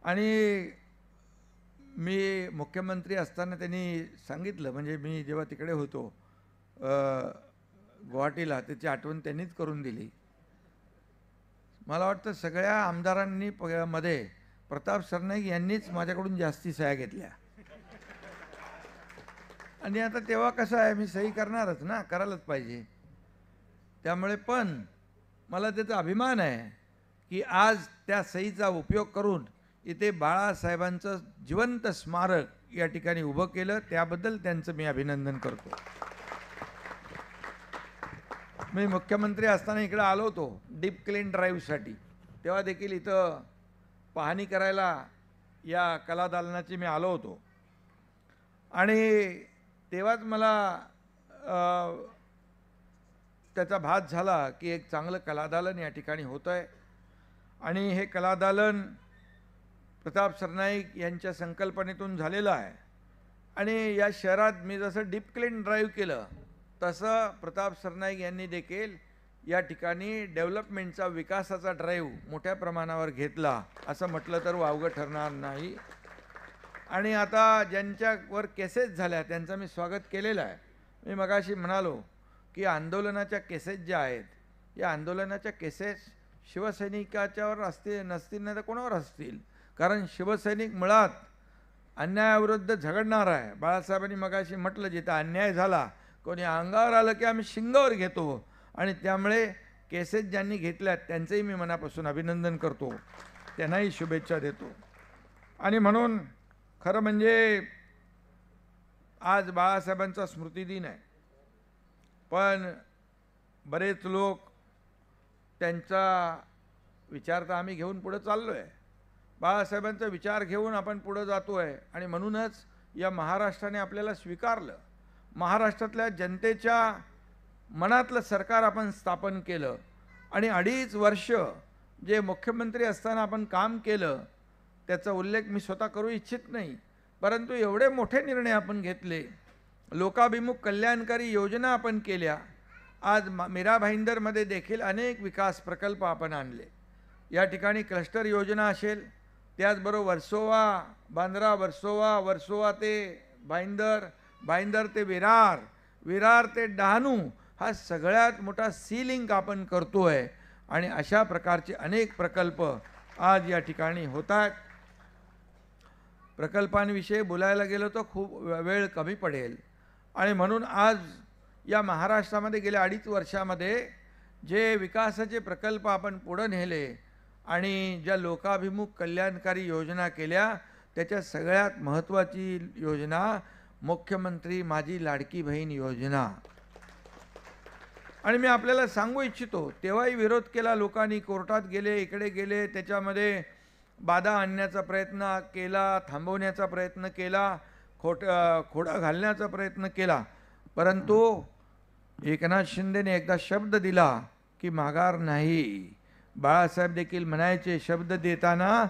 आणि मी मुख्यमंत्री असताना त्यांनी सांगितलं, म्हणजे मी जेव्हा तिकडे होतो गुवाहाटीला, त्याची आठवण त्यांनीच करून दिली. मला वाटतं सगळ्या आमदारांनी मध्ये प्रताप सरनाईक यांनीच माझ्याकडून जास्ती सह्या घेतल्या. आणि आता तेव्हा कसं आहे, मी सही करणारच ना, करायलाच पाहिजे. त्यामुळे पण मला त्याचा अभिमान आहे की आज त्या सहीचा उपयोग करून इथे बाळासाहेबांचं जिवंत स्मारक या ठिकाणी उभं केलं. त्याबद्दल त्यांचं मी अभिनंदन करतो. मी मुख्यमंत्री असताना इकडे आलो होतो डीप क्लीन ड्राईव्हसाठी. तेव्हा देखील इथं पाहणी करायला या कलादालनाची मी आलो होतो. आणि तेव्हाच मला त्याचा भास झाला की एक चांगलं कलादालन या ठिकाणी होतं आहे. आणि हे कलादालन प्रताप सरनाईक यांच्या संकल्पनेतून झालेलं आहे. आणि या शहरात मी जसं डीप क्लीन ड्राईव्ह केलं तसं प्रताप सरनाईक यांनी देखील या ठिकाणी डेव्हलपमेंटचा, विकासाचा ड्राईव्ह मोठ्या प्रमाणावर घेतला असं म्हटलं तर वावगं ठरणार नाही. आणि आता ज्यांच्यावर केसेस झाल्या त्यांचं मी स्वागत केलेलं आहे. मी मगाशी म्हणालो की आंदोलनाच्या केसेस ज्या आहेत, या आंदोलनाच्या केसेस शिवसैनिकाच्यावर असतील नसतील, नाही तर कोणावर असतील. कारण शिवसैनिक मुळात अन्यायाविरुद्ध झगडणार आहे. बाळासाहेबांनी मगाशी म्हटलं, जिथं अन्याय झाला, कोणी अंगावर आलं की आम्ही शिंगावर घेतो. आणि त्यामुळे केसेस ज्यांनी घेतल्यात त्यांचंही मी मनापासून अभिनंदन करतो, त्यांनाही शुभेच्छा देतो. आणि म्हणून खरं म्हणजे आज बाळासाहेबांचा स्मृतिदिन आहे. पण बरेच लोक त्यांचा विचार तर आम्ही घेऊन पुढे चाललो आहे. बाळासाहेबांचा विचार घेऊन आपण पुढे जातो आहे. आणि म्हणूनच या महाराष्ट्राने आपल्याला स्वीकारलं. महाराष्ट्रातल्या जनतेच्या मनातलं सरकार आपण स्थापन केलं. आणि 2.5 वर्ष जे मुख्यमंत्री असताना आपण काम केलं त्याचा उल्लेख मी स्वतः करू इच्छित नाही. परंतु एवढे मोठे निर्णय आपण घेतले, लोकाभिमुख कल्याणकारी योजना आपण केल्या. आज मीरा भाईंदरमध्ये देखील अनेक विकास प्रकल्प आपण आणले. या ठिकाणी क्लस्टर योजना असेल, त्याचबरोबर वर्सोवा, बांद्रा वर्सोवा, वर्सोवा ते भाईंदर, भाईंदर ते विरार, विरार ते डहाणू, हा सगळ्यात मोठा सी लिंक आपण करतो आहे. आणि अशा प्रकारचे अनेक प्रकल्प आज या ठिकाणी होत आहेत. प्रकल्पांविषयी बोलायला गेलो तर खूप वेळ कमी पडेल. आणि म्हणून आज या महाराष्ट्रामध्ये गेल्या 2.5 वर्षामध्ये जे विकासाचे प्रकल्प आपण पुढे नेले आणि ज्या लोकाभिमुख कल्याणकारी योजना केल्या, त्याच्या सगळ्यात महत्त्वाची योजना मुख्यमंत्री माझी लाडकी बहीण योजना. आणि मी आपल्याला सांगू इच्छितो, तेव्हाही विरोध केला लोकांनी, कोर्टात गेले, इकडे गेले, त्याच्यामध्ये बाधा आणण्याचा प्रयत्न केला, थांबवण्याचा प्रयत्न केला, खोडा घालण्याचा प्रयत्न केला. परंतु एकनाथ शिंदेने एकदा शब्द दिला की माघार नाही. बाळासाहेब देखील म्हणायचे शब्द देताना